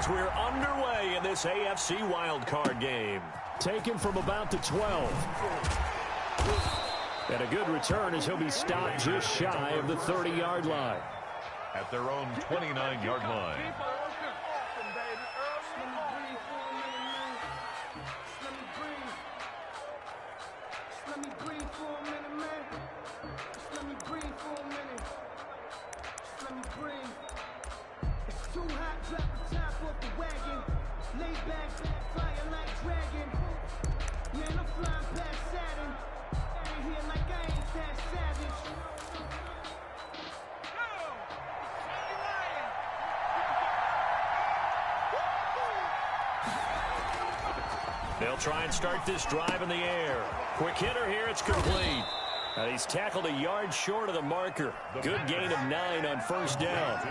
as we're underway in this AFC wildcard game. Taken from about the 12. And a good return as he'll be stopped just shy of the 30-yard line. At their own 29-yard line. They'll try and start this drive in the air. Quick hitter here, it's complete. He's tackled a yard short of the marker. Good gain of 9 on first down.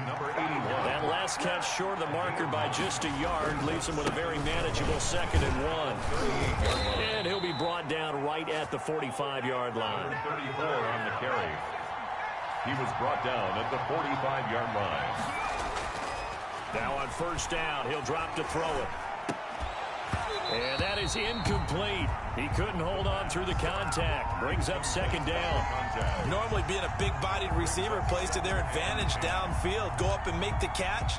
That last catch short of the marker by just a yard leaves him with a very manageable 2nd and 1. And he'll be brought down right at the 45-yard line. 34 on the carry. He was brought down at the 45-yard line. Now on first down, he'll drop to throw it. And that is incomplete. He couldn't hold on through the contact. Brings up 2nd down. Normally being a big-bodied receiver plays to their advantage downfield. Go up and make the catch,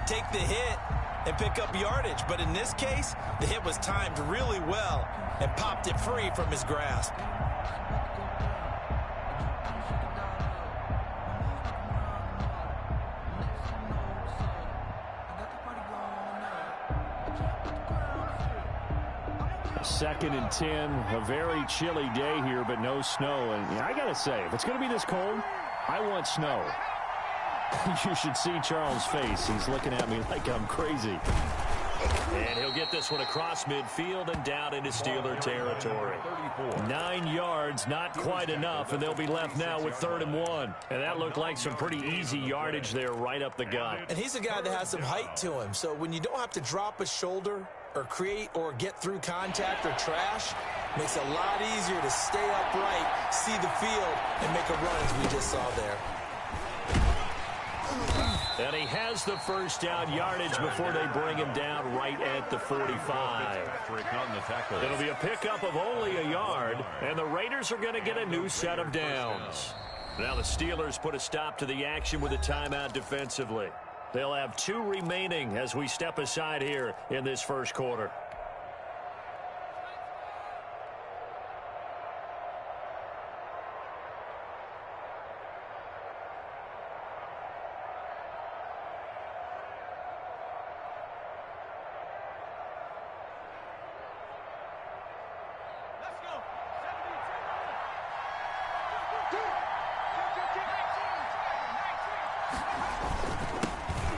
take the hit, and pick up yardage. But in this case, the hit was timed really well and popped it free from his grasp. Second and 10, a very chilly day here, but no snow. And I got to say, if it's going to be this cold, I want snow. You should see Charles' face. He's looking at me like I'm crazy. And he'll get this one across midfield and down into Steeler territory. 9 yards, not quite enough, and they'll be left now with 3rd and 1. And that looked like some pretty easy yardage there right up the gut. And he's a guy that has some height to him, so when you don't have to drop a shoulder or create or get through contact or trash, makes it a lot easier to stay upright, see the field, and make a run as we just saw there. And he has the first down yardage before they bring him down right at the 45. It'll be a pickup of only a yard, and the Raiders are going to get a new set of downs. Now the Steelers put a stop to the action with a timeout defensively. They'll have 2 remaining as we step aside here in this first quarter.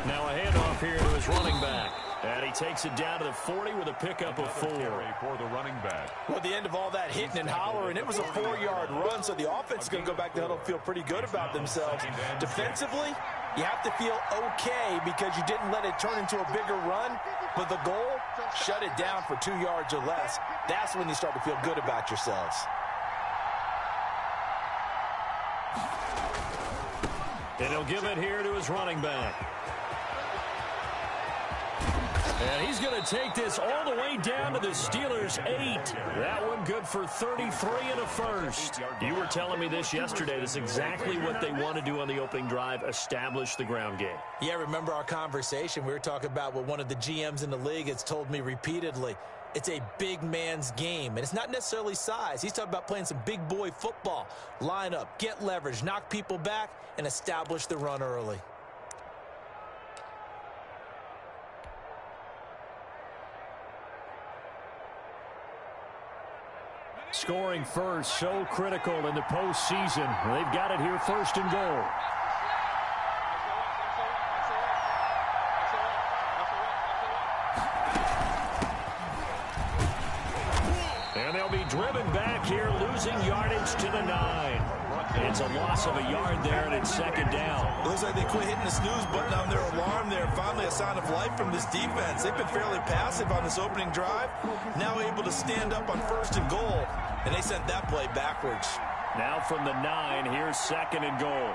Now a handoff here to his running back. And he takes it down to the 40 with a pickup of 4. For the running back. Well, at the end of all that hitting and hollering, it was a 4-yard run, so the offense is going to go back to huddle and feel pretty good about themselves. Defensively, you have to feel okay because you didn't let it turn into a bigger run, but the goal, shut it down for 2 yards or less. That's when you start to feel good about yourselves. And he'll give it here to his running back. And he's going to take this all the way down to the Steelers' 8. That one good for 33 and a first. You were telling me this yesterday. That's exactly what they want to do on the opening drive, establish the ground game. Yeah, remember our conversation? We were talking about what one of the GMs in the league has told me repeatedly. It's a big man's game, and it's not necessarily size. He's talking about playing some big boy football. Line up, get leverage, knock people back, and establish the run early. Scoring first, so critical in the postseason. They've got it here, 1st and goal. And they'll be driven back here, losing yardage to the 9. It's a loss of a yard there, and it's 2nd down. Looks like they quit hitting the snooze button on their alarm there. Finally a sign of life from this defense. They've been fairly passive on this opening drive. Now able to stand up on 1st and goal, and they sent that play backwards. Now from the 9, here's 2nd and goal.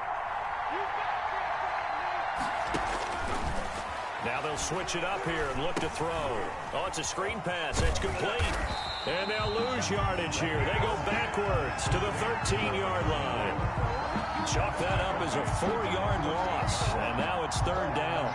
Now they'll switch it up here and look to throw. Oh, it's a screen pass. That's complete. And they'll lose yardage here. They go backwards to the 13-yard line. Chalk that up as a 4-yard loss. And now it's third down.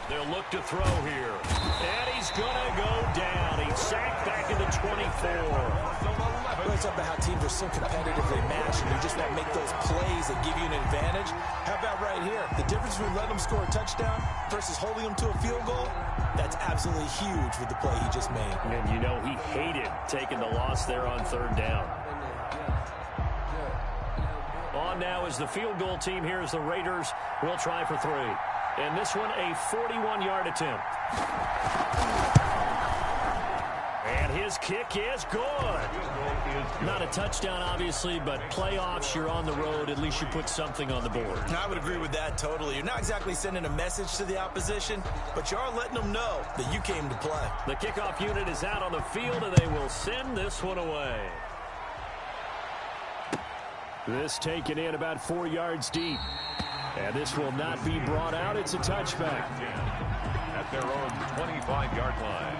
They'll look to throw here. And he's going to go down. He's sacked back in the 24. It's up about how teams are so competitively matched, and you just want to make those plays that give you an advantage. How about right here? The difference between letting them score a touchdown versus holding them to a field goal, that's absolutely huge with the play he just made. And you know he hated taking the loss there on third down. On now is the field goal team here as the Raiders will try for 3. And this one, a 41-yard attempt. And his kick is good. Not a touchdown, obviously, but playoffs, you're on the road. At least you put something on the board. I would agree with that totally. You're not exactly sending a message to the opposition, but you are letting them know that you came to play. The kickoff unit is out on the field, and they will send this one away. This taken in about 4 yards deep. And this will not be brought out. It's a touchback. At their own 25-yard line.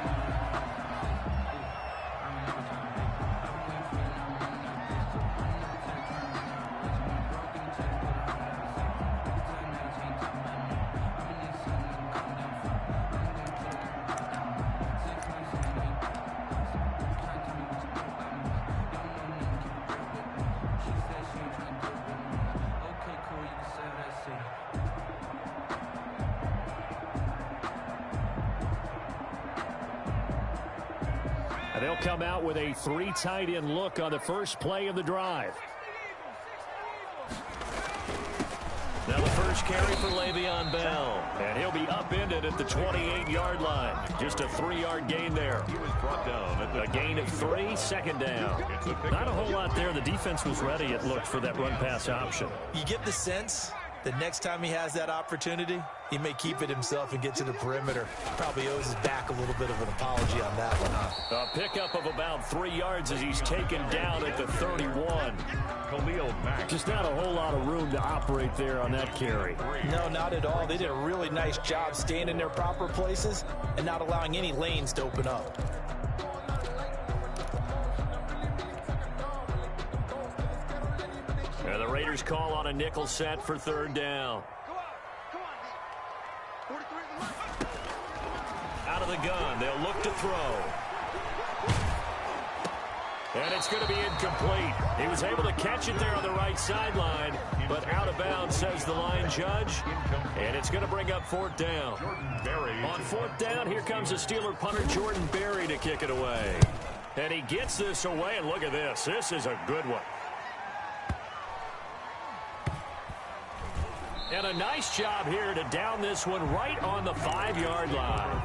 They'll come out with a 3 tight end look on the first play of the drive. Now the first carry for Le'Veon Bell. And he'll be upended at the 28-yard line. Just a 3-yard gain there. He was brought down at A gain of 3, second down. Not a whole lot there. The defense was ready, it looked, for that run-pass option. You get the sense that next time he has that opportunity, he may keep it himself and get to the perimeter. Probably owes his back a little bit of an apology on that one, huh? A pickup of about 3 yards as he's taken down at the 31. Khalil Mack. Just not a whole lot of room to operate there on that carry. No, not at all. They did a really nice job staying in their proper places and not allowing any lanes to open up. And the Raiders call on a nickel set for third down. Out of the gun, they'll look to throw. And it's going to be incomplete. He was able to catch it there on the right sideline, but out of bounds, says the line judge. And it's going to bring up fourth down. On fourth down, here comes the Steeler punter, Jordan Berry, to kick it away. And he gets this away, and look at this. This is a good one. And a nice job here to down this one right on the 5-yard line.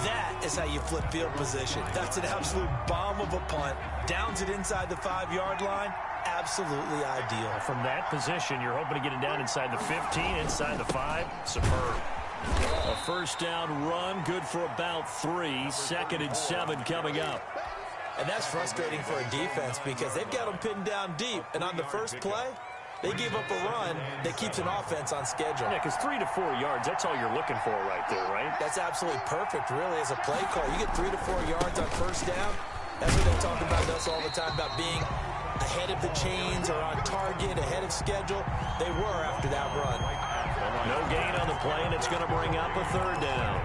That is how you flip field position. That's an absolute bomb of a punt. Downs it inside the 5-yard line. Absolutely ideal. From that position, you're hoping to get it down inside the 15, inside the 5. Superb. A first down run, good for about 3. Second and 7 coming up. And that's frustrating for a defense because they've got them pinned down deep. And on the first play, they give up a run that keeps an offense on schedule. Yeah, because 3 to 4 yards, that's all you're looking for right there, right? That's absolutely perfect, really, as a play call. You get 3 to 4 yards on first down. That's what they talk about us all the time, about being ahead of the chains or on target, ahead of schedule. They were after that run. No gain on the play, and it's going to bring up a third down.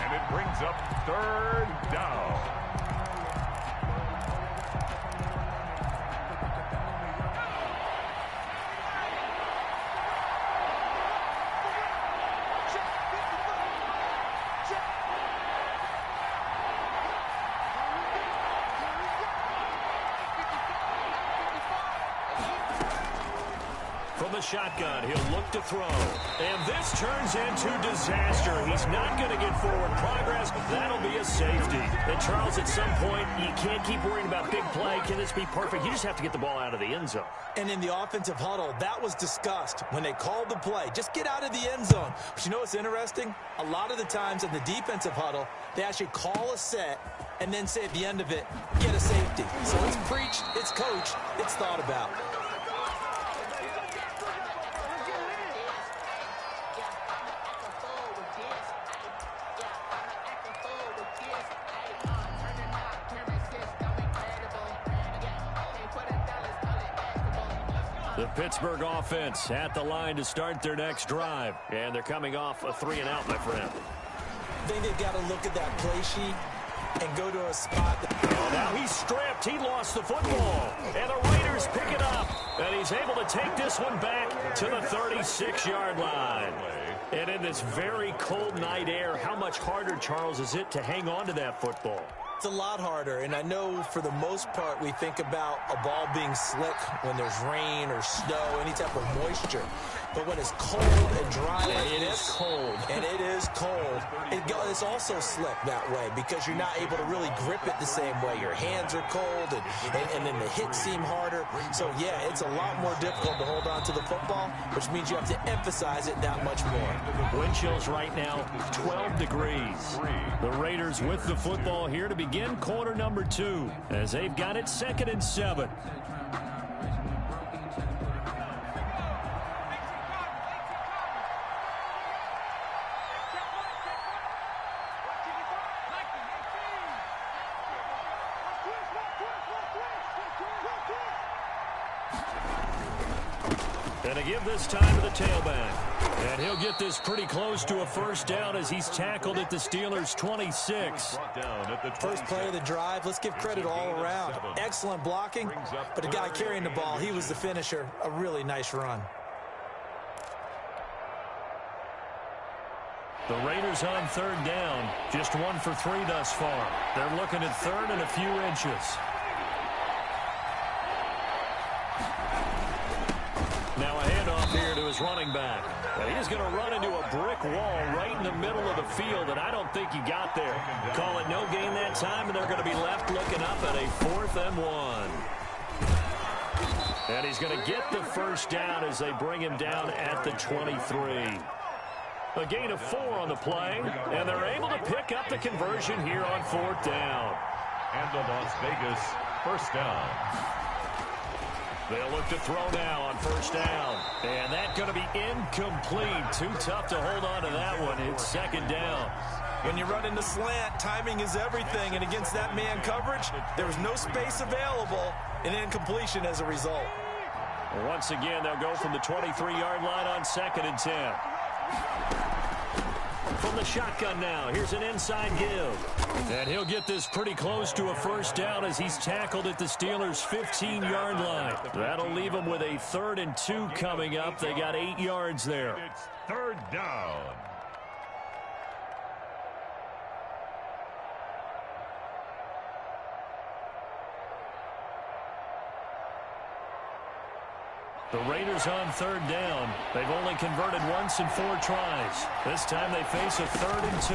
And it brings up third down. From the shotgun, he'll look to throw. And this turns into disaster. He's not going to get forward progress. That'll be a safety. And Charles, at some point, you can't keep worrying about big play. Can this be perfect? You just have to get the ball out of the end zone. And in the offensive huddle, that was discussed when they called the play. Just get out of the end zone. But you know what's interesting? A lot of the times in the defensive huddle, they actually call a set and then say at the end of it, get a safety. So it's preached, it's coached, it's thought about. The Pittsburgh offense at the line to start their next drive. And they're coming off a 3-and-out, my friend. I think they've got to look at that play sheet and go to a spot. Now he's stripped. He lost the football. And the Raiders pick it up. And he's able to take this one back to the 36-yard line. And in this very cold night air, how much harder, Charles, is it to hang on to that football? It's a lot harder, and I know for the most part we think about a ball being slick when there's rain or snow, any type of moisture. But when it's cold and dry like it this, is cold. And it is cold, it's also slick that way because you're not able to really grip it the same way. Your hands are cold, and then the hits seem harder. So, yeah, it's a lot more difficult to hold on to the football, which means you have to emphasize it that much more. Wind chills right now, 12 degrees. The Raiders with the football here to begin quarter number 2 as they've got it 2nd and 7. And to give this time to the tailback. And he'll get this pretty close to a first down as he's tackled at the Steelers' 26. First play of the drive, let's give credit all around. Excellent blocking, but the guy carrying the ball, he was the finisher. A really nice run. The Raiders on 3rd down, just 1 for 3 thus far. They're looking at 3rd and a few inches. Now a handoff here to his running back. And he's going to run into a brick wall right in the middle of the field, and I don't think he got there. Call it no gain that time, and they're going to be left looking up at a 4th and 1. And he's going to get the first down as they bring him down at the 23. A gain of 4 on the play, and they're able to pick up the conversion here on 4th down. And the Las Vegas first down. They'll look to throw now on 1st down. And that's going to be incomplete. Too tough to hold on to that one. It's 2nd down. When you run into slant, timing is everything. And against that man coverage, there was no space available, and incompletion as a result. Once again, they'll go from the 23-yard line on 2nd and 10. From the shotgun now, here's an inside give. And he'll get this pretty close to a first down as he's tackled at the Steelers' 15-yard line. That'll leave him with a 3rd and 2 coming up. They got 8 yards there. It's 3rd down. The Raiders on 3rd down. They've only converted once in 4 tries. This time they face a 3rd and 2.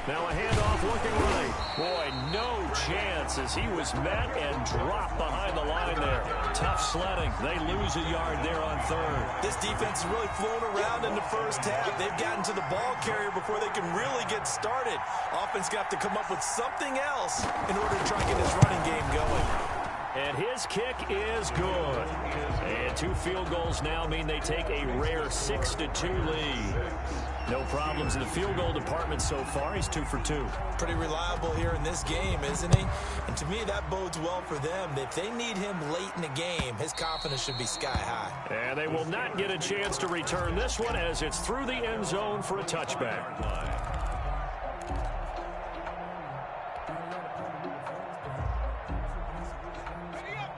Now a handoff looking right. Boy, no chance as he was met and dropped behind the line there. Tough sledding. They lose a yard there on 3rd. This defense has really flown around in the first half. They've gotten to the ball carrier before they can really get started. Offense got to come up with something else in order to try and get his running game going. And his kick is good. And 2 field goals now mean they take a rare 6-2 lead. No problems in the field goal department so far. He's 2 for 2. Pretty reliable here in this game, isn't he? And to me, that bodes well for them. If they need him late in the game, his confidence should be sky high. And they will not get a chance to return this one as it's through the end zone for a touchback.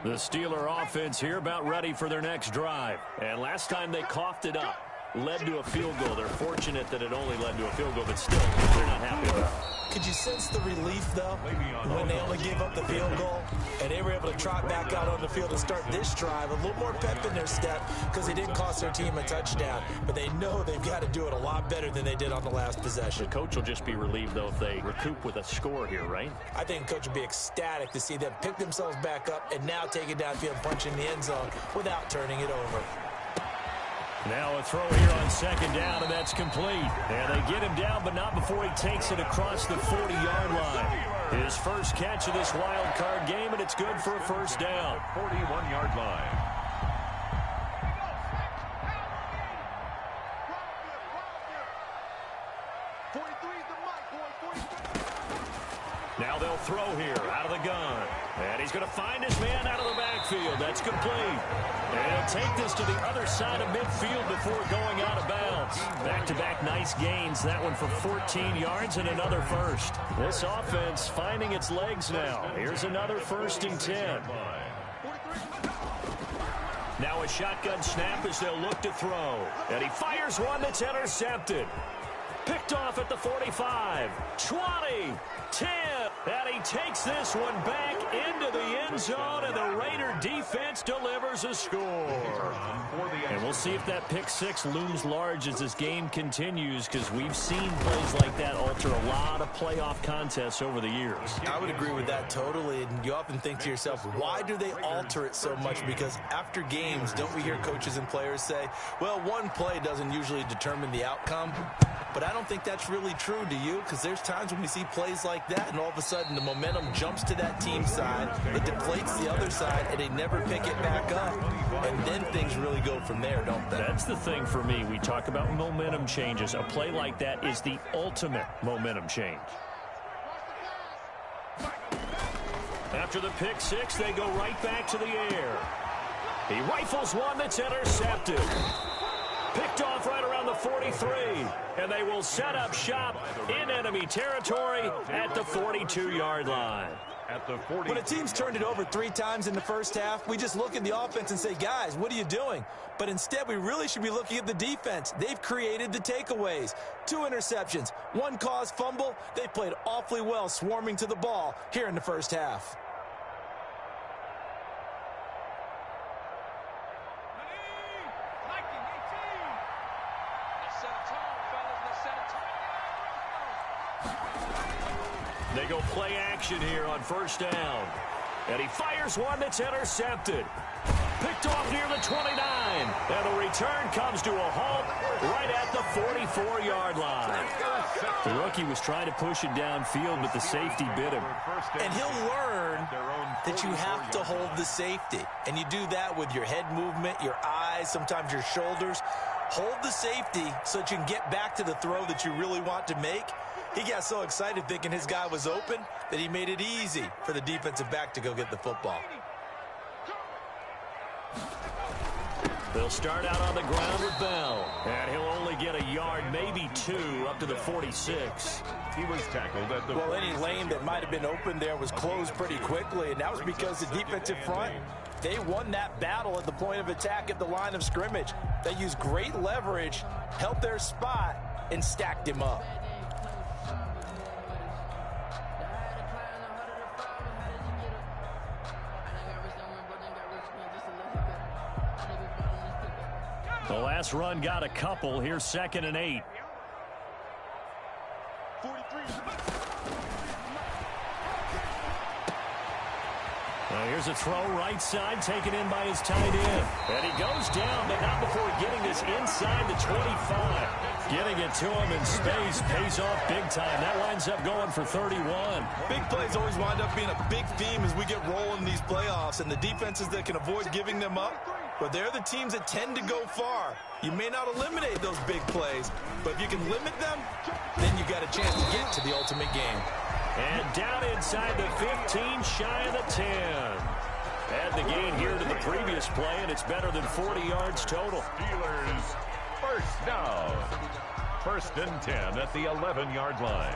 The Steeler offense here about ready for their next drive. And last time they coughed it up. led to a field goal. They're fortunate that it only led to a field goal, but still, they're not happy about it. Could you sense the relief, though, when they only gave up the field goal and they were able to trot back out on the field and start this drive? A little more pep in their step because they didn't cost their team a touchdown, but they know they've got to do it a lot better than they did on the last possession. The coach will just be relieved, though, if they recoup with a score here, right? I think the coach will be ecstatic to see them pick themselves back up and now take it downfield and punch in the end zone without turning it over. Now a throw here on second down, and that's complete. And they get him down, but not before he takes it across the 40-yard line. His first catch of this wild card game, and it's good for a first down. 41-yard line. Now they'll throw here out of the gun. And he's going to find his man out of the backfield. That's complete. And he'll take this to the other side of midfield before going out of bounds. Back-to-back nice gains. That one for 14 yards and another first. This offense finding its legs now. Here's another 1st and 10. Now a shotgun snap as they'll look to throw. And he fires one that's intercepted. Picked off at the 45, 20, 10, and he takes this one back into the end zone, and the Raider defense delivers a score. And we'll see if that pick six looms large as this game continues, because we've seen plays like that alter a lot of playoff contests over the years. I would agree with that totally, and you often think to yourself, why do they alter it so much? Because after games, don't we hear coaches and players say, well, one play doesn't usually determine the outcome? But I don't think that's really true, do you? Because there's times when we see plays like that, and all of a sudden the momentum jumps to that team side, it deflates the other side, and they never pick it back up. And then things really go from there, don't they? That's the thing for me. We talk about momentum changes. A play like that is the ultimate momentum change. After the pick six, they go right back to the air. He rifles one that's intercepted. Picked off right around the 43, and they will set up shop in enemy territory at the 42-yard line. When a team's turned it over 3 times in the first half, we just look at the offense and say, guys, what are you doing? But instead, we really should be looking at the defense. They've created the takeaways. 2 interceptions, 1 caused fumble. They've played awfully well swarming to the ball here in the first half. They go play action here on first down. And he fires one that's intercepted. Picked off near the 29. And the return comes to a halt right at the 44-yard line. The rookie was trying to push it downfield, but the safety bit him. And he'll learn that you have to hold the safety. And you do that with your head movement, your eyes, sometimes your shoulders. Hold the safety so that you can get back to the throw that you really want to make. He got so excited thinking his guy was open that he made it easy for the defensive back to go get the football. They'll start out on the ground with Bell. And he'll only get a yard, maybe 2, up to the 46. He was tackled at the... Well, any lane that might have been open there was closed pretty quickly, and that was because the defensive front, they won that battle at the point of attack at the line of scrimmage. They used great leverage, held their spot, and stacked him up. The last run got a couple. Here's 2nd and 8. Now here's a throw right side taken in by his tight end. And he goes down, but not before getting this inside the 25. Getting it to him in space pays off big time. That winds up going for 31. Big plays always wind up being a big theme as we get rolling in these playoffs, and the defenses that can avoid giving them up, but they're the teams that tend to go far. You may not eliminate those big plays, but if you can limit them, then you got a chance to get to the ultimate game. And down inside the 15, shy of the 10. Add the gain here to the previous play, and it's better than 40 yards total. Steelers first down. 1st and 10 at the 11-yard line.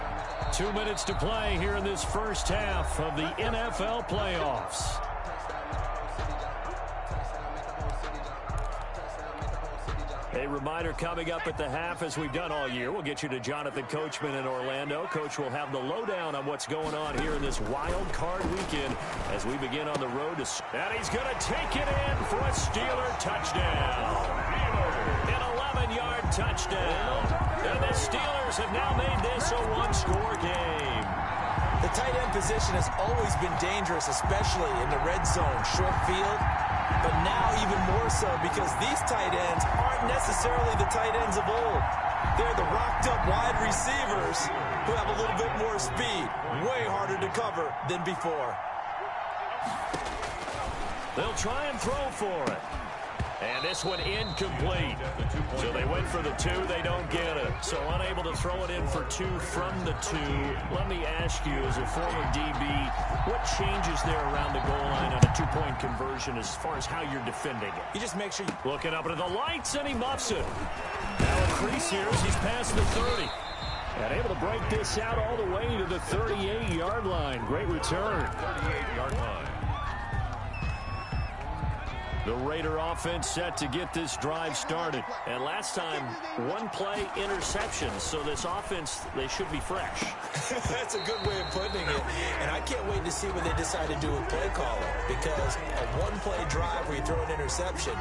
2 minutes to play here in this first half of the NFL playoffs. A reminder coming up at the half, as we've done all year. We'll get you to Jonathan Coachman in Orlando. Coach will have the lowdown on what's going on here in this wild card weekend as we begin on the road. And he's going to take it in for a Steeler touchdown. An 11-yard touchdown. And the Steelers have now made this a one-score game. The tight end position has always been dangerous, especially in the red zone, short field. But now even more so because these tight ends aren't necessarily the tight ends of old. They're the rocked-up wide receivers who have a little bit more speed. Way harder to cover than before. They'll try and throw for it. And this one incomplete. So they went for the 2. They don't get it. So unable to throw it in for 2 from the 2. Let me ask you, as a former DB, what changes there around the goal line on a 2-point conversion as far as how you're defending it? You just make sure you looking up into the lights, and he muffs it. Now at 3 series, he's past the 30. And able to break this out all the way to the 38-yard line. Great return. 38-yard line. The Raider offense set to get this drive started. And last time, 1-play interception. So this offense, they should be fresh. That's a good way of putting it. And I can't wait to see what they decide to do with play calling. Because a 1-play drive where you throw an interception,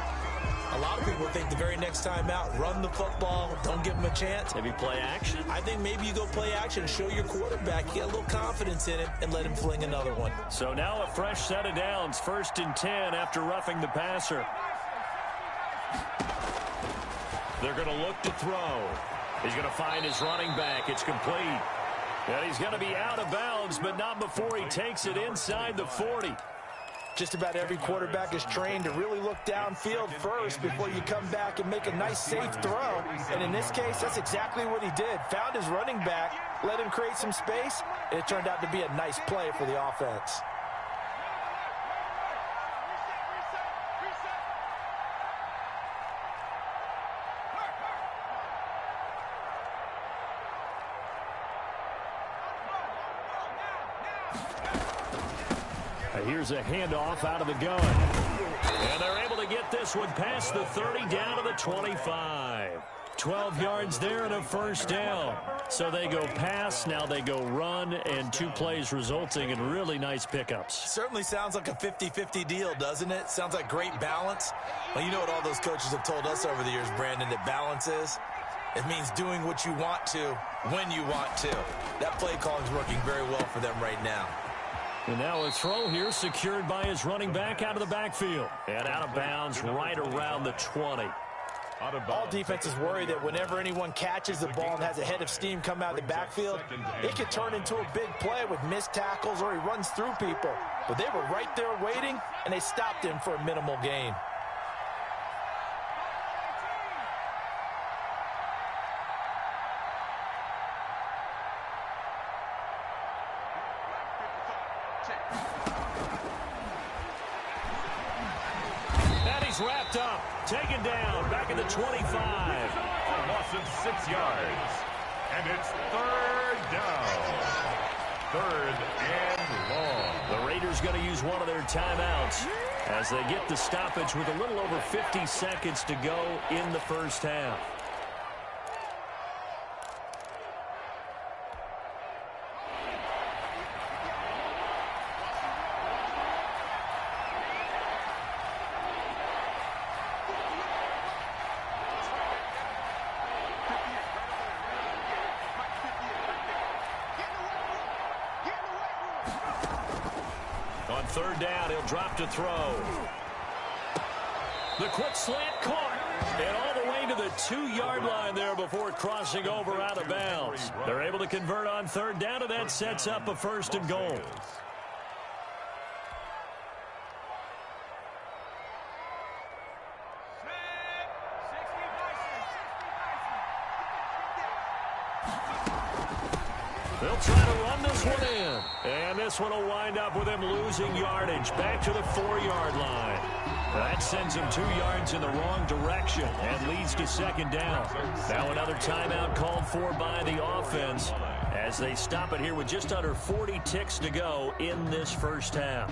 a lot of people think the very next time out, run the football, don't give them a chance. Maybe play action? I think maybe you go play action, show your quarterback, get a little confidence in it, and let him fling another one. So now a fresh set of downs, 1st and 10 after roughing the passer. They're going to look to throw. He's going to find his running back. It's complete. And he's going to be out of bounds, but not before he takes it inside the 40. Just about every quarterback is trained to really look downfield first before you come back and make a nice, safe throw. And in this case, that's exactly what he did. Found his running back, let him create some space, and it turned out to be a nice play for the offense. Here's a handoff out of the gun. And they're able to get this one past the 30 down to the 25. 12 yards there and a first down. So they go pass, now they go run, and 2 plays resulting in really nice pickups. Certainly sounds like a 50-50 deal, doesn't it? Sounds like great balance. Well, you know what all those coaches have told us over the years, Brandon, that balance is? It means doing what you want to, when you want to. That play calling is working very well for them right now. And now a throw here secured by his running back out of the backfield. And out of bounds right around the 20. All defenses worry that whenever anyone catches the ball and has a head of steam come out of the backfield, it could turn into a big play with missed tackles or he runs through people. But they were right there waiting, and they stopped him for a minimal gain. Wrapped up, taken down, back at the 25. Loss of 6 yards. And it's 3rd down. 3rd and long. The Raiders going to use one of their timeouts as they get the stoppage with a little over 50 seconds to go in the first half. On 3rd down, he'll drop to throw. The quick slant caught. And all the way to the 2-yard line there before crossing over out of bounds. They're able to convert on 3rd down, and that sets up a 1st and goal. They'll try to run this one in. And this one will wind up with him losing yardage back to the 4-yard line. That sends him 2 yards in the wrong direction and leads to 2nd down. Now another timeout called for by the offense as they stop it here with just under 40 ticks to go in this first half.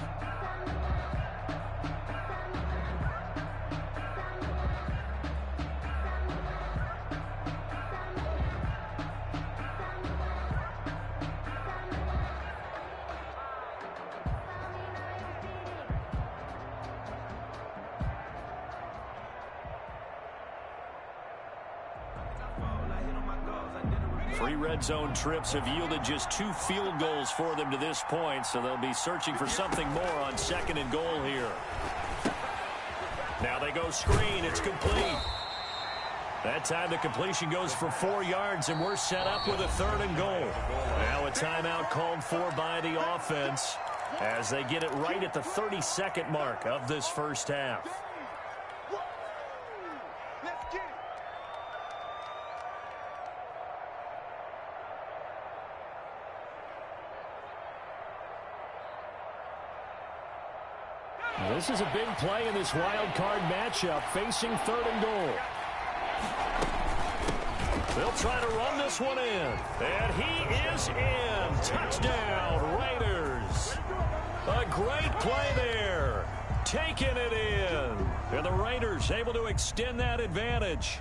3 red zone trips have yielded just 2 field goals for them to this point, so they'll be searching for something more on 2nd and goal here. Now they go screen. It's complete. That time the completion goes for 4 yards, and we're set up with a 3rd and goal. Now a timeout called for by the offense as they get it right at the 32nd mark of this first half. This is a big play in this wild card matchup, facing 3rd and goal. They'll try to run this one in, and he is in. Touchdown, Raiders. A great play there, taking it in. And the Raiders able to extend that advantage.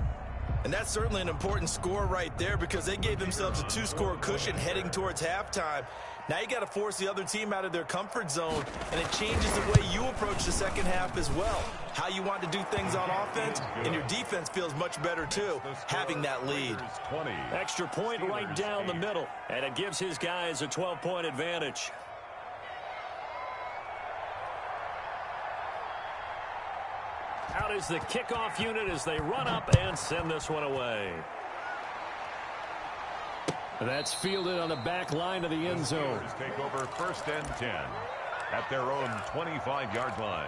And that's certainly an important score right there because they gave themselves a 2-score cushion heading towards halftime. Now you got to force the other team out of their comfort zone, and it changes the way you approach the second half as well. How you want to do things on offense, and your defense feels much better too, having that lead. Extra point right down the middle, and it gives his guys a 12-point advantage. Out is the kickoff unit as they run up and send this one away. That's fielded on the back line of the end zone. Take over 1st and 10 at their own 25-yard line.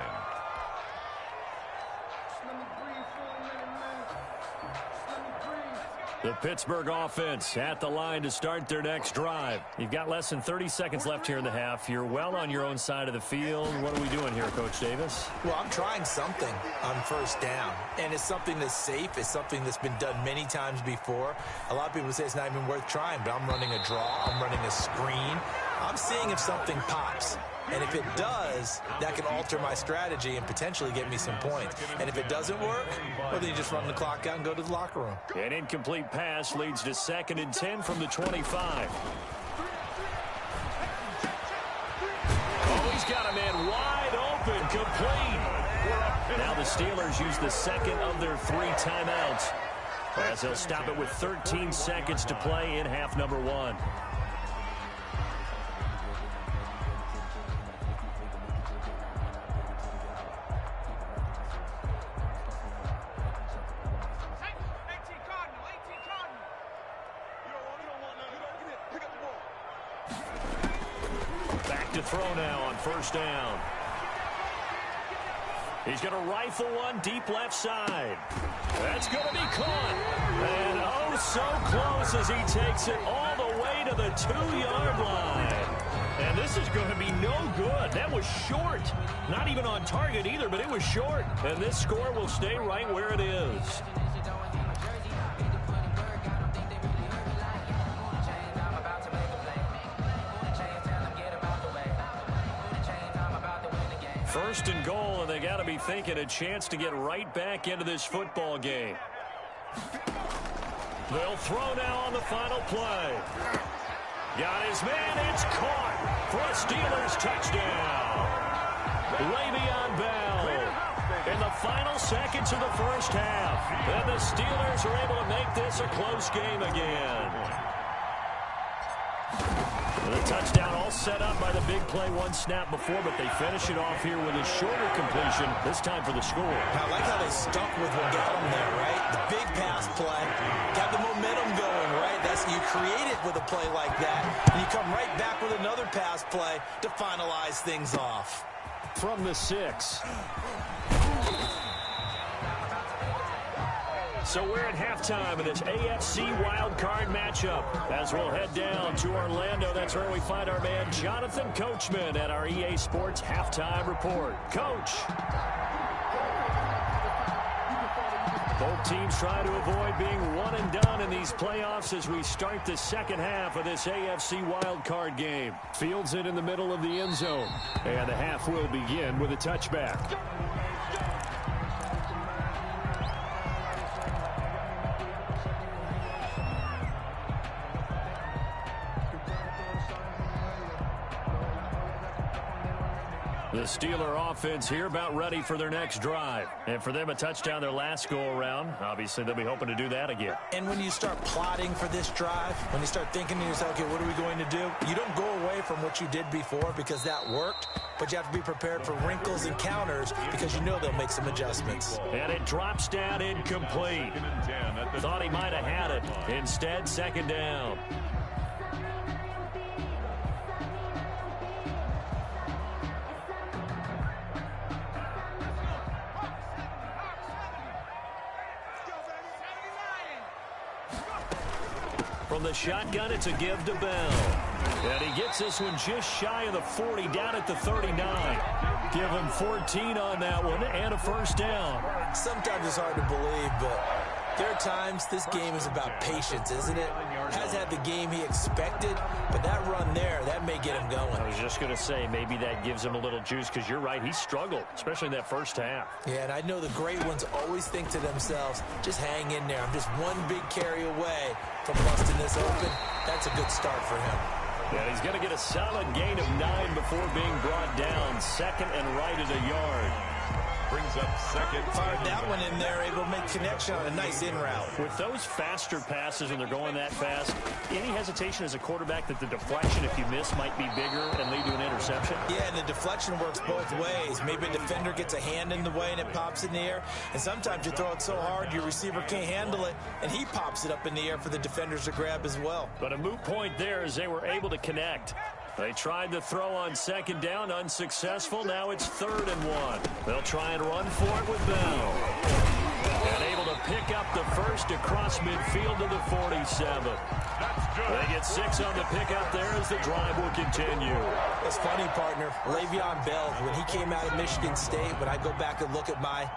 The Pittsburgh offense at the line to start their next drive. You've got less than 30 seconds left here in the half. You're well on your own side of the field. What are we doing here, Coach Davis? Well, I'm trying something on 1st down, and it's something that's safe. It's something that's been done many times before. A lot of people say it's not even worth trying, but I'm running a draw. I'm running a screen. I'm seeing if something pops. And if it does, that can alter my strategy and potentially get me some points. And if it doesn't work, well, then you just run the clock out and go to the locker room. An incomplete pass leads to 2nd and 10 from the 25. Oh, he's got a man wide open, complete. Now the Steelers use the 2nd of their 3 timeouts as they'll stop it with 13 seconds to play in half number 1. To throw now on 1st down. He's going to rifle one deep left side. That's going to be caught. And oh, so close as he takes it all the way to the 2-yard line. And this is going to be no good. That was short. Not even on target either, but it was short. And this score will stay right where it is. First and goal, and they got to be thinking a chance to get right back into this football game. They'll throw now on the final play. Got his man, it's caught for a Steelers touchdown. Le'Veon Bell in the final seconds of the first half. And the Steelers are able to make this a close game again. The touchdown all set up by the big play 1 snap before, but they finish it off here with a shorter completion, this time for the score. I like how they stuck with what got them there, right? The big pass play, got the momentum going, right? That's you create it with a play like that, and you come right back with another pass play to finalize things off. From the 6. So we're at halftime in this AFC wildcard matchup. As we'll head down to Orlando, that's where we find our man Jonathan Coachman at our EA Sports Halftime Report. Coach. Both teams try to avoid being one and done in these playoffs as we start the second half of this AFC wildcard game. Fields it in the middle of the end zone. And the half will begin with a touchback. The Steeler offense here about ready for their next drive. And for them, a touchdown their last go-around. Obviously, they'll be hoping to do that again. And when you start plotting for this drive, when you start thinking to yourself, okay, what are we going to do? You don't go away from what you did before because that worked, but you have to be prepared for wrinkles and counters because you know they'll make some adjustments. And it drops down incomplete. Thought he might have had it. Instead, second down. From the shotgun, it's a give to Bell. And he gets this one just shy of the 40, down at the 39. Give him 14 on that one and a first down. Sometimes it's hard to believe, but there are times this game is about patience, isn't it? Has had the game he expected, but that run there, that may get him going. I was just going to say, maybe that gives him a little juice because you're right, he struggled, especially in that first half. Yeah, and I know the great ones always think to themselves, just hang in there. I'm just one big carry away from busting this open. That's a good start for him. Yeah, he's going to get a solid gain of 9 before being brought down. Second and right at a yard. Brings up second. Fired that one in there, able to make connection on a nice in route. With those faster passes when they're going that fast, any hesitation as a quarterback that the deflection, if you miss, might be bigger and lead to an interception? Yeah, and the deflection works both ways. Maybe a defender gets a hand in the way and it pops in the air. And sometimes you throw it so hard your receiver can't handle it, and he pops it up in the air for the defenders to grab as well. But a moot point there as they were able to connect. They tried to throw on second down, unsuccessful. Now it's 3rd and 1. They'll try and run for it with Bell. And able to pick up the first across midfield to the 47. They get 6 on the pickup there as the drive will continue. It's funny, partner. Le'Veon Bell, when he came out of Michigan State, when I go back and look at my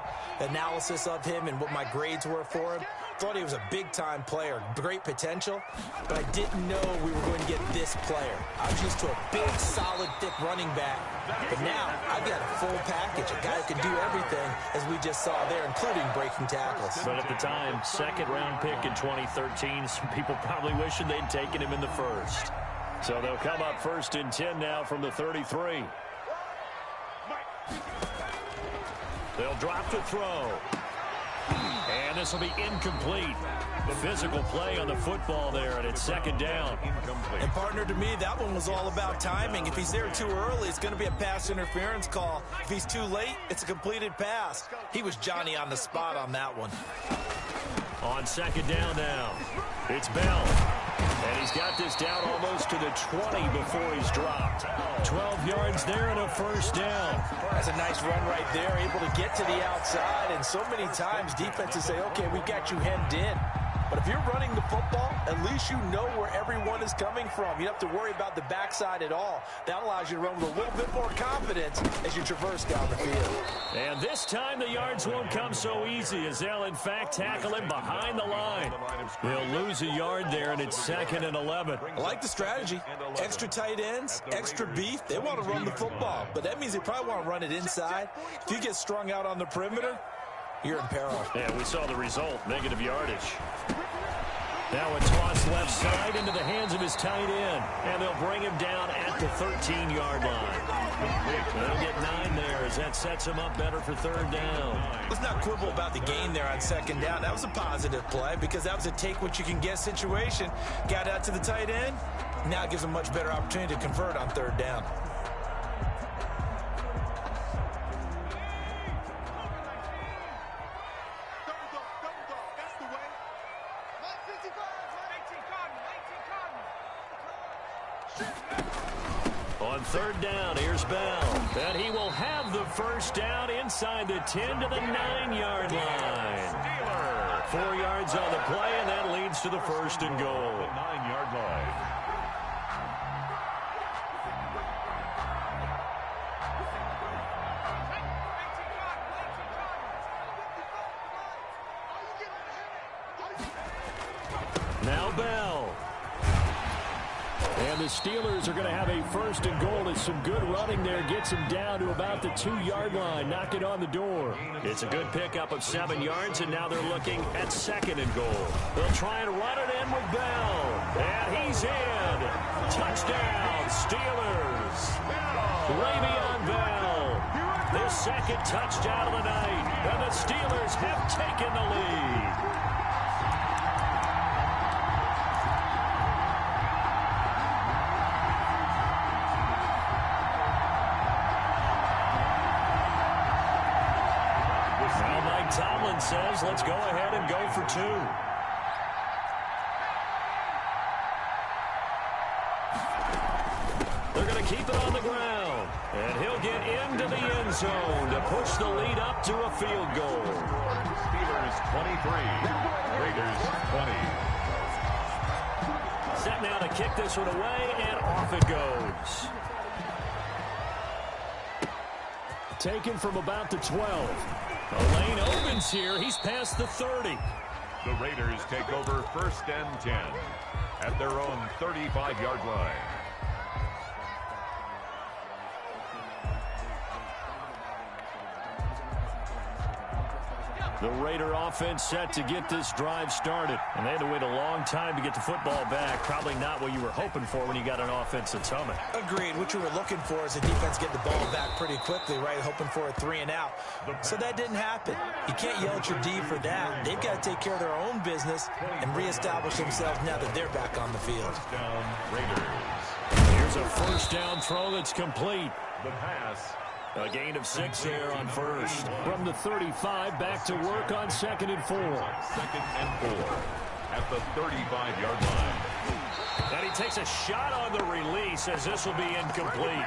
analysis of him and what my grades were for him, thought he was a big-time player, great potential, but I didn't know we were going to get this player. I was used to a big, solid, thick running back, but now I've got a full package, a guy who can do everything, as we just saw there, including breaking tackles. But at the time, second-round pick in 2013, some people probably wishing they'd taken him in the first. So they'll come up 1st and 10 now from the 33. They'll drop to throw. And this will be incomplete. The physical play on the football there, and it's second down. And, partner, to me, that one was all about timing. If he's there too early, it's going to be a pass interference call. If he's too late, it's a completed pass. He was Johnny on the spot on that one. On second down now, it's Bell. And he's got this down almost to the 20 before he's dropped. 12 yards there and a first down. That's a nice run right there, able to get to the outside. And so many times defenses say, okay, we got you hemmed in. But if you're running the football, at least you know where everyone is coming from. You don't have to worry about the backside at all. That allows you to run with a little bit more confidence as you traverse down the field. And this time the yards won't come so easy as they'll, in fact, tackle him behind the line. He'll lose a yard there, and it's 2nd and 11. I like the strategy. Extra tight ends, extra beef. They want to run the football, but that means they probably want to run it inside. If you get strung out on the perimeter, you're in peril. Yeah, we saw the result, negative yardage. Now a toss left side into the hands of his tight end, and they'll bring him down at the 13-yard line. They'll get 9 there as that sets him up better for 3rd down. Let's not quibble about the gain there on second down. That was a positive play because that was a take-what-you-can-get situation. Got out to the tight end. Now it gives him a much better opportunity to convert on 3rd down. On 3rd down, here's Bell. And he will have the first down inside the 10 to the 9-yard line. 4 yards on the play, and that leads to the 1st and goal. 9-yard line. Now Bell. And the Steelers are going to have a 1st and goal. It's some good running there. Gets him down to about the 2-yard line. Knock it on the door. It's a good pickup of 7 yards, and now they're looking at 2nd and goal. They'll try and run it in with Bell. And he's in. Touchdown, Steelers. Le'Veon Bell. His second touchdown of the night, and the Steelers have taken the lead. Now Mike Tomlin says, let's go ahead and go for two. They're going to keep it on the ground. And he'll get into the end zone to push the lead up to a field goal. Steelers 23, Raiders 20. Set now to kick this one away, and off it goes. Taken from about the 12. The lane opens here. He's past the 30. The Raiders take over 1st and 10 at their own 35-yard line. The Raider offense set to get this drive started. And they had to wait a long time to get the football back. Probably not what you were hoping for when you got an offense that's humming. Agreed. What you were looking for is a defense get the ball back pretty quickly, right? Hoping for a 3 and out. So that didn't happen. You can't yell at your D for that. They've got to take care of their own business and reestablish themselves now that they're back on the field. First down, Raiders. Here's a first down throw that's complete. The pass. A gain of 6 there on first. From the 35, back to work on 2nd and 4. 2nd and 4 at the 35-yard line. And he takes a shot on the release as this will be incomplete.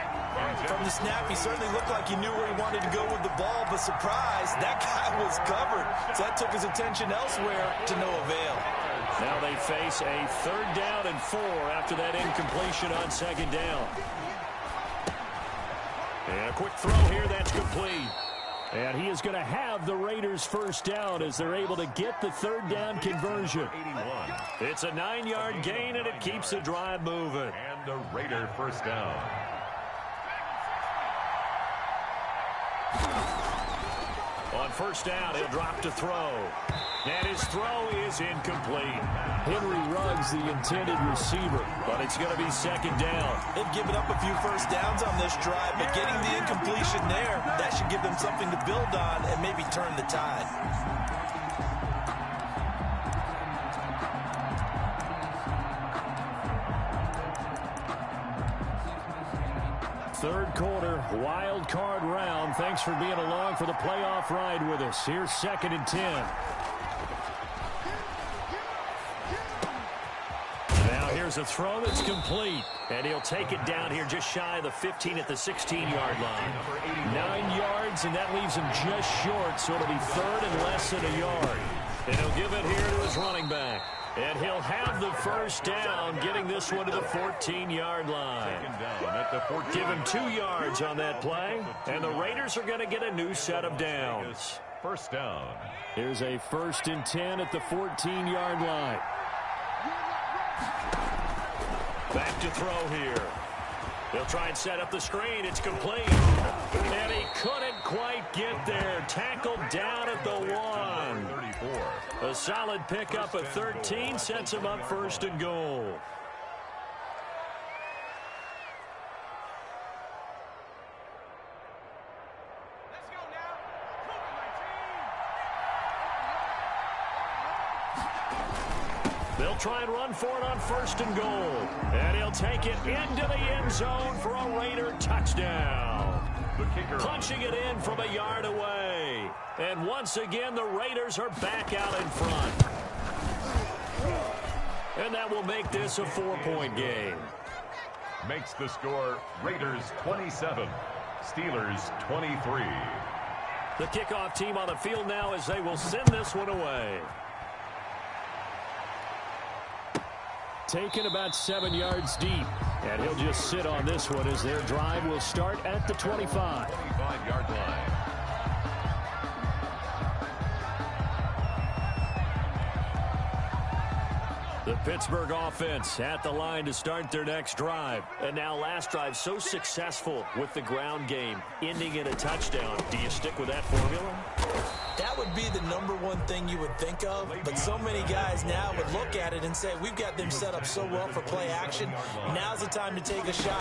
From the snap, he certainly looked like he knew where he wanted to go with the ball, but surprise, that guy was covered. So that took his attention elsewhere to no avail. Now they face a 3rd down and 4 after that incompletion on 2nd down. And a quick throw here, that's complete. And he is going to have the Raiders first down as they're able to get the 3rd down conversion. 81. It's a 9-yard gain, and it keeps the drive moving. And a Raider first down. On first down, he'll drop to throw. And his throw is incomplete. Henry Ruggs, the intended receiver, but it's going to be 2nd down. They've given up a few first downs on this drive, but getting the incompletion there, that should give them something to build on and maybe turn the tide. Third quarter, wild card round. Thanks for being along for the playoff ride with us. Here's 2nd and 10. Now here's a throw that's complete. And he'll take it down here just shy of the 15 at the 16-yard line. 9 yards, and that leaves him just short, so it'll be 3rd and less than a yard. And he'll give it here to his running back. And he'll have the first down, getting this one to the 14-yard line. Give him 2 yards on that play, and the Raiders are going to get a new set of downs. First down. Here's a 1st and 10 at the 14-yard line. Back to throw here. They'll try and set up the screen. It's complete. And he couldn't quite get there. Tackled down at the 1. 34. A solid pickup at 13 sets him up 1st and goal. They'll try and run for it on 1st and goal. And he'll take it into the end zone for a Raider touchdown. The kicker Punching it in from a yard away. And once again, the Raiders are back out in front. And that will make this a 4-point game. makes the score Raiders 27, Steelers 23. The kickoff team on the field now as they will send this one away. Taken about 7 yards deep. And he'll just sit on this one as their drive will start at the 25. 25-yard line. The Pittsburgh offense at the line to start their next drive. And now last drive so successful with the ground game, ending in a touchdown. Do you stick with that formula? That would be the number one thing you would think of, but so many guys now would look at it and say, we've got them set up so well for play action. Now's the time to take a shot.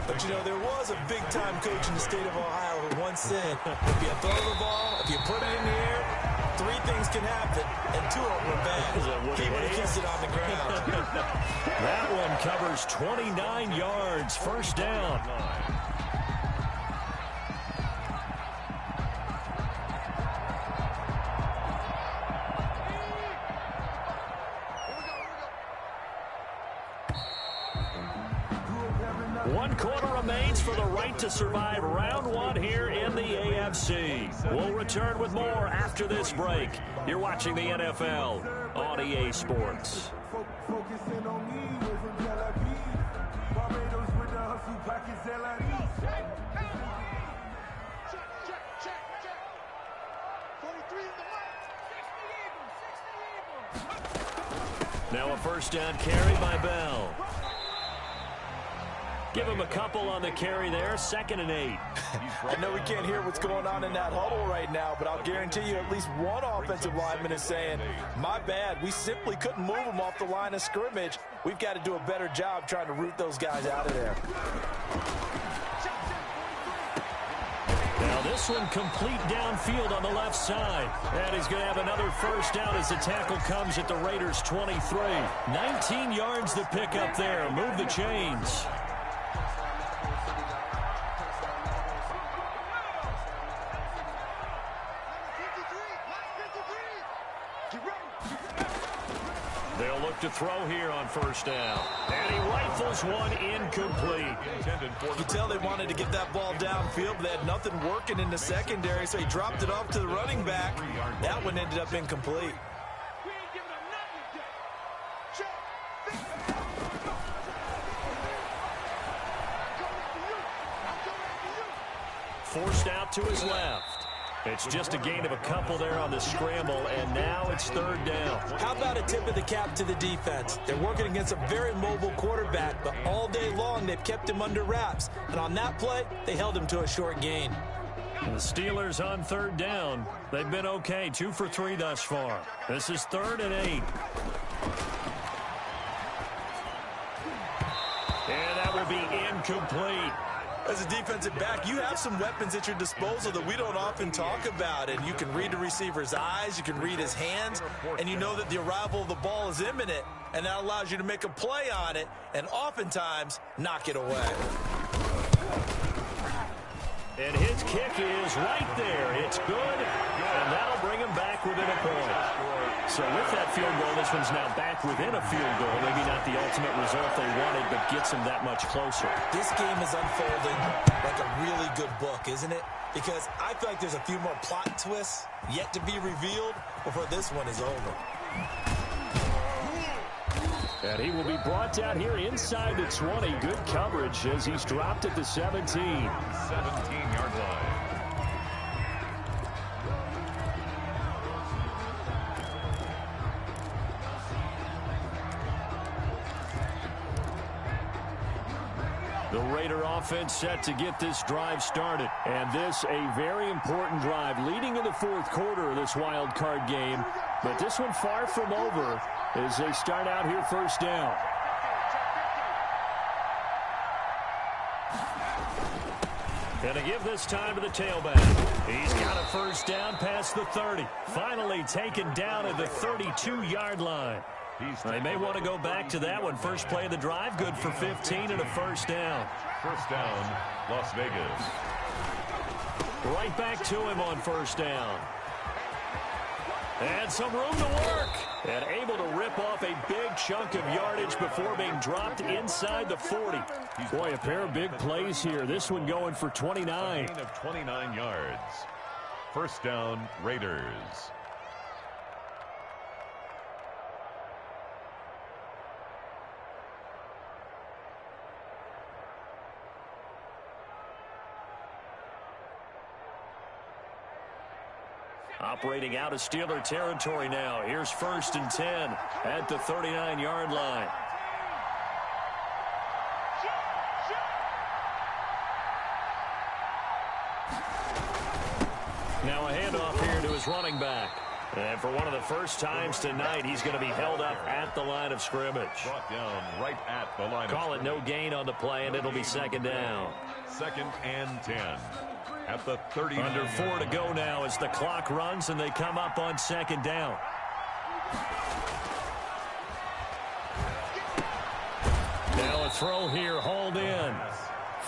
But, you know, there was a big-time coach in the state of Ohio who once said, if you throw the ball, if you put it in the air, 3 things can happen, and 2 of them are bad. He would have kissed it on the ground. That one covers 29 yards, first down. One quarter remains for the right to survive round 1 here in the AFC. We'll return with more after this break. You're watching the NFL on EA Sports. Focusing on me, Barbados with the hustle package, check. 43 in the Now a first down carry by Bell. Give him a couple on the carry there, 2nd and 8. I know we can't hear what's going on in that huddle right now, but I'll guarantee you at least one offensive lineman is saying, my bad, we simply couldn't move them off the line of scrimmage. We've got to do a better job trying to root those guys out of there. Now this one complete downfield on the left side. And he's going to have another first down as the tackle comes at the Raiders' 23. 19 yards to pick up there. Move the chains. They'll look to throw here on first down. And he rifles one incomplete. You could tell they wanted to get that ball downfield, but they had nothing working in the secondary, so he dropped it off to the running back. That one ended up incomplete. Forced out to his left. It's just a gain of a couple there on the scramble, and now it's 3rd down. How about a tip of the cap to the defense? They're working against a very mobile quarterback, but all day long they've kept him under wraps. And on that play, they held him to a short gain. The Steelers on 3rd down. They've been okay, 2 for 3 thus far. This is 3rd and 8. And that will be incomplete. As a defensive back, you have some weapons at your disposal that we don't often talk about. And you can read the receiver's eyes, you can read his hands, and you know that the arrival of the ball is imminent. And that allows you to make a play on it and oftentimes knock it away. And his kick is right there. It's good, and that'll bring him back within a point. So with that field goal, this one's now back within a field goal. Maybe not the ultimate result they wanted, but gets him that much closer. This game is unfolding like a really good book, isn't it? Because I feel like there's a few more plot twists yet to be revealed before this one is over. And he will be brought down here inside the 20. Good coverage as he's dropped at the 17. 17-yard line. The Raider offense set to get this drive started. And this a very important drive leading in the 4th quarter of this wild card game. But this one far from over as they start out here first down. And to give this time to the tailback. He's got a first down past the 30. Finally taken down at the 32-yard line. They may want to go back to that one. First play of the drive, good for 15 and a first down. First down, Las Vegas. Right back to him on first down. And some room to work. And able to rip off a big chunk of yardage before being dropped inside the 40. Boy, a pair of big plays here. This one going for 29. A gain of 29 yards. First down, Raiders. Operating out of Steeler territory now. Here's 1st and 10 at the 39-yard line. Now a handoff here to his his running back. And for one of the first times tonight, he's going to be held up at the line of scrimmage. Brought down right at the line of scrimmage. Call it no gain on the play, and it'll be second down. 2nd and 10. At the 30. Under 4 to go now as the clock runs, and they come up on second down. Now a throw here, hauled in.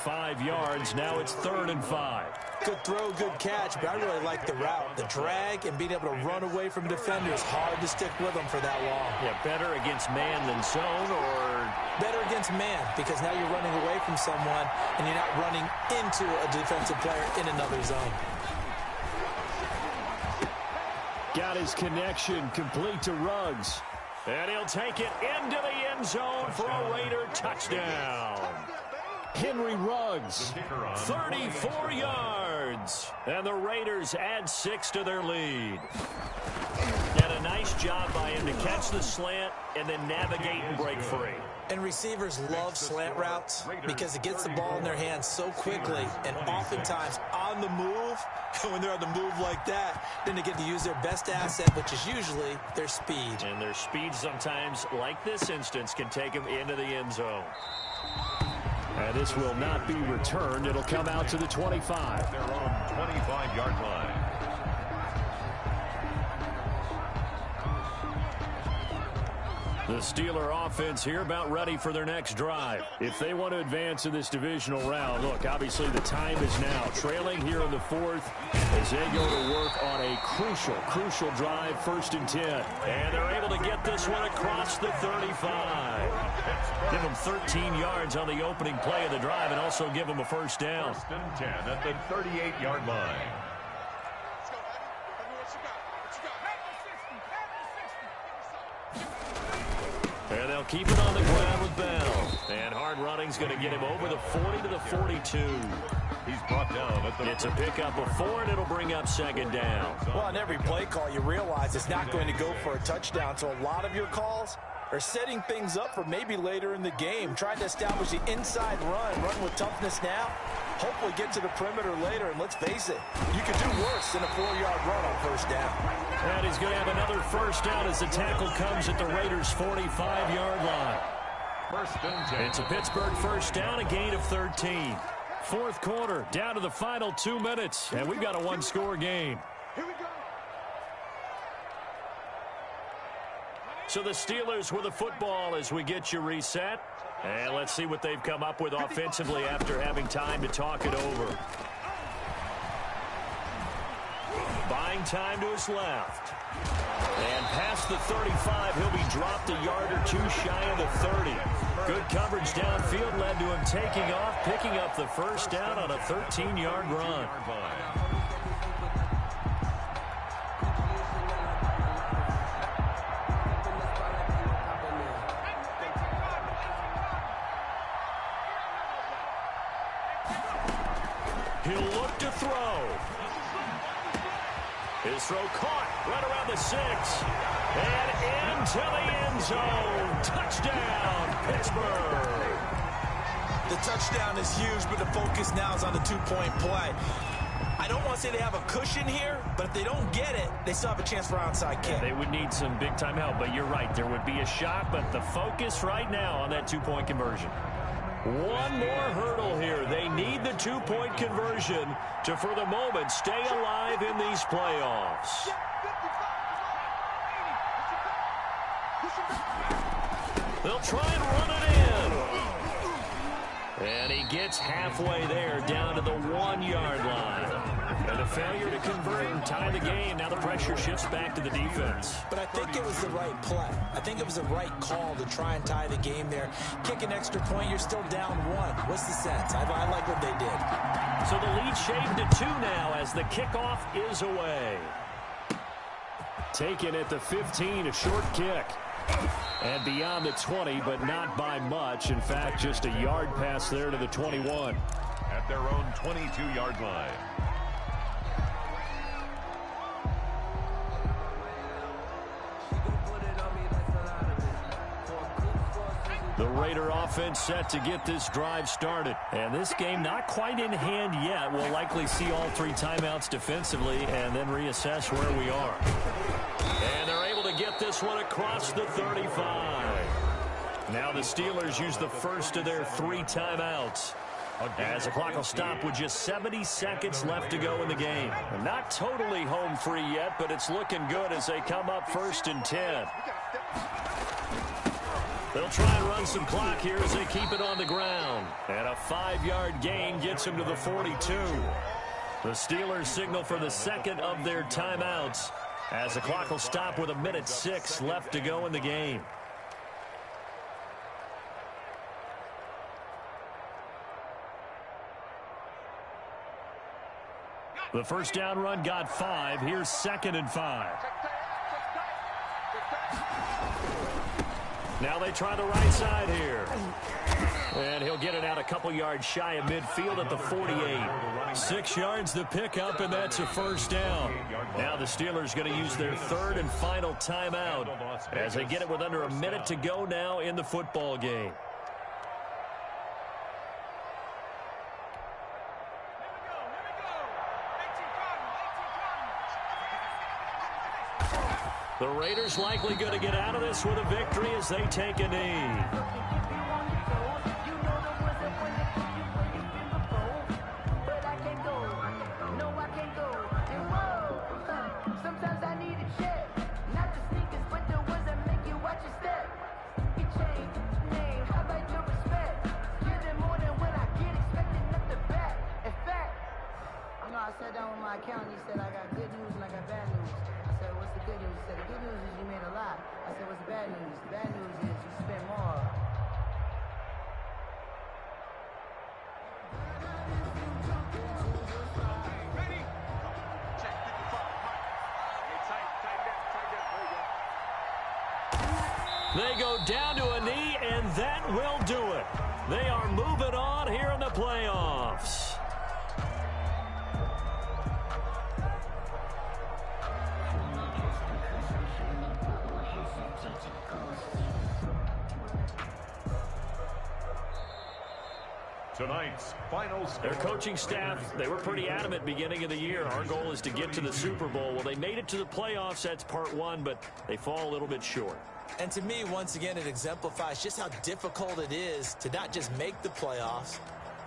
5 yards, now it's 3rd and 5. Good throw, good catch, but I really like the route. The drag and being able to run away from defenders. Hard to stick with them for that long. Yeah, better against man than zone, or? Better against man, because now you're running away from someone and you're not running into a defensive player in another zone. Got his connection complete to Ruggs. And he'll take it into the end zone for a Raider touchdown. Henry Ruggs, 34 yards. And the Raiders add 6 to their lead. And a nice job by him to catch the slant and then navigate and break free. And receivers love slant routes because it gets the ball in their hands so quickly and oftentimes on the move. When they're on the move like that, then they get to use their best asset, which is usually their speed. And their speed sometimes, like this instance, can take them into the end zone. And this will not be returned. It'll come out to the 25. Their own 25-yard line. The Steeler offense here about ready for their next drive. If they want to advance in this divisional round, look, obviously the time is now. Trailing here in the 4th as they go to work on a crucial drive, 1st and 10. And they're able to get this one across the 35. Give them 13 yards on the opening play of the drive and also give them a 1st down. 1st and 10 at the 38-yard line. And they'll keep it on the ground with Bell. And hard running's going to get him over the 40 to the 42. He's brought down at the... It's a pickup of 4, and it'll bring up 2nd down. Well, on every play call, you realize it's not going to go for a touchdown. So a lot of your calls are setting things up for maybe later in the game, trying to establish the inside run with toughness now. Hopefully get to the perimeter later, and let's face it, you could do worse than a 4-yard run on 1st down. And he's going to have another 1st down as the tackle comes at the Raiders' 45-yard line. 1st and 10. It's a Pittsburgh 1st down, a gain of 13. 4th quarter, down to the final 2 minutes, and we've got a 1-score game. Here we go. So the Steelers with the football as we get you reset. And let's see what they've come up with offensively after having time to talk it over. Buying time to his left. And past the 35, he'll be dropped a yard or 2 shy of the 30. Good coverage downfield led to him taking off, picking up the 1st down on a 13-yard run. He'll look to throw. His throw caught right around the 6. And into the end zone. Touchdown, Pittsburgh. The touchdown is huge, but the focus now is on the 2-point play. I don't want to say they have a cushion here, but if they don't get it, they still have a chance for an onside kick. They would need some big-time help, but you're right. There would be a shot, but the focus right now on that 2-point conversion. One more hurdle here. They need the 2-point conversion to, for the moment, stay alive in these playoffs. They'll try and run it in. And he gets halfway there, down to the 1-yard line. And a failure to convert and tie the game. Now the pressure shifts back to the defense. But I think it was the right play. I think it was the right call to try and tie the game there. Kick an extra point, you're still down 1. What's the sense? I like what they did. So the lead shaved to 2 now as the kickoff is away. Taken at the 15, a short kick. And beyond the 20, but not by much. In fact, just a yard pass there to the 21. At their own 22-yard line. The Raider offense set to get this drive started. And this game not quite in hand yet. We'll likely see all 3 timeouts defensively and then reassess where we are. And they're able to get this one across the 35. Now the Steelers use the first of their 3 timeouts, as the clock will stop with just 70 seconds left to go in the game. And not totally home free yet, but it's looking good as they come up 1st and 10. They'll try and run some clock here as they keep it on the ground. And a 5-yard gain gets them to the 42. The Steelers signal for the second of their timeouts, as the clock will stop with 1:06 left to go in the game. The first down run got 5. Here's 2nd and 5. Now they try the right side here. And he'll get it out a couple yards shy of midfield at the 48. 6 yards to pick up, and that's a first down. Now the Steelers going to use their 3rd and final timeout as they get it with under a minute to go now in the football game. The Raiders likely going to get out of this with a victory as they take a knee. I sat down with my accountant. He said, I got good news and I got bad news. I said, what's the good news? He said, the good news is you made a lot. I said, what's the bad news? The bad news is you spent more. Ready? Check. They go down to a knee, and that will do it. They are moving on here in the playoffs. Tonight's final score. Their coaching staff, they were pretty adamant beginning of the year. Our goal is to get to the Super Bowl. Well, they made it to the playoffs. That's part 1, but they fall a little bit short. And to me, once again, it exemplifies just how difficult it is to not just make the playoffs,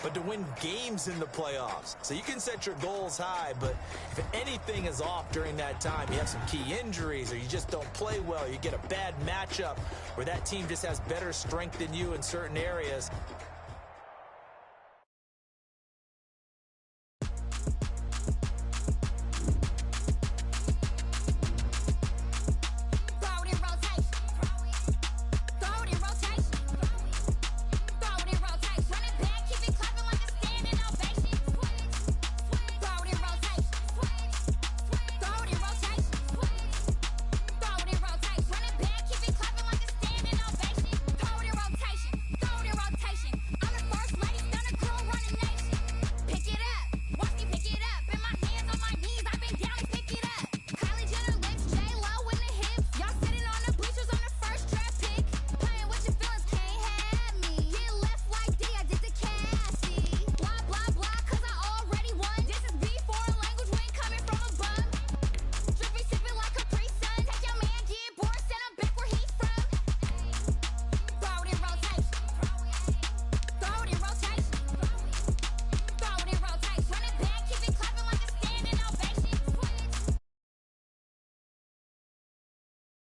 but to win games in the playoffs. So you can set your goals high, but if anything is off during that time, you have some key injuries or you just don't play well, you get a bad matchup where that team just has better strength than you in certain areas,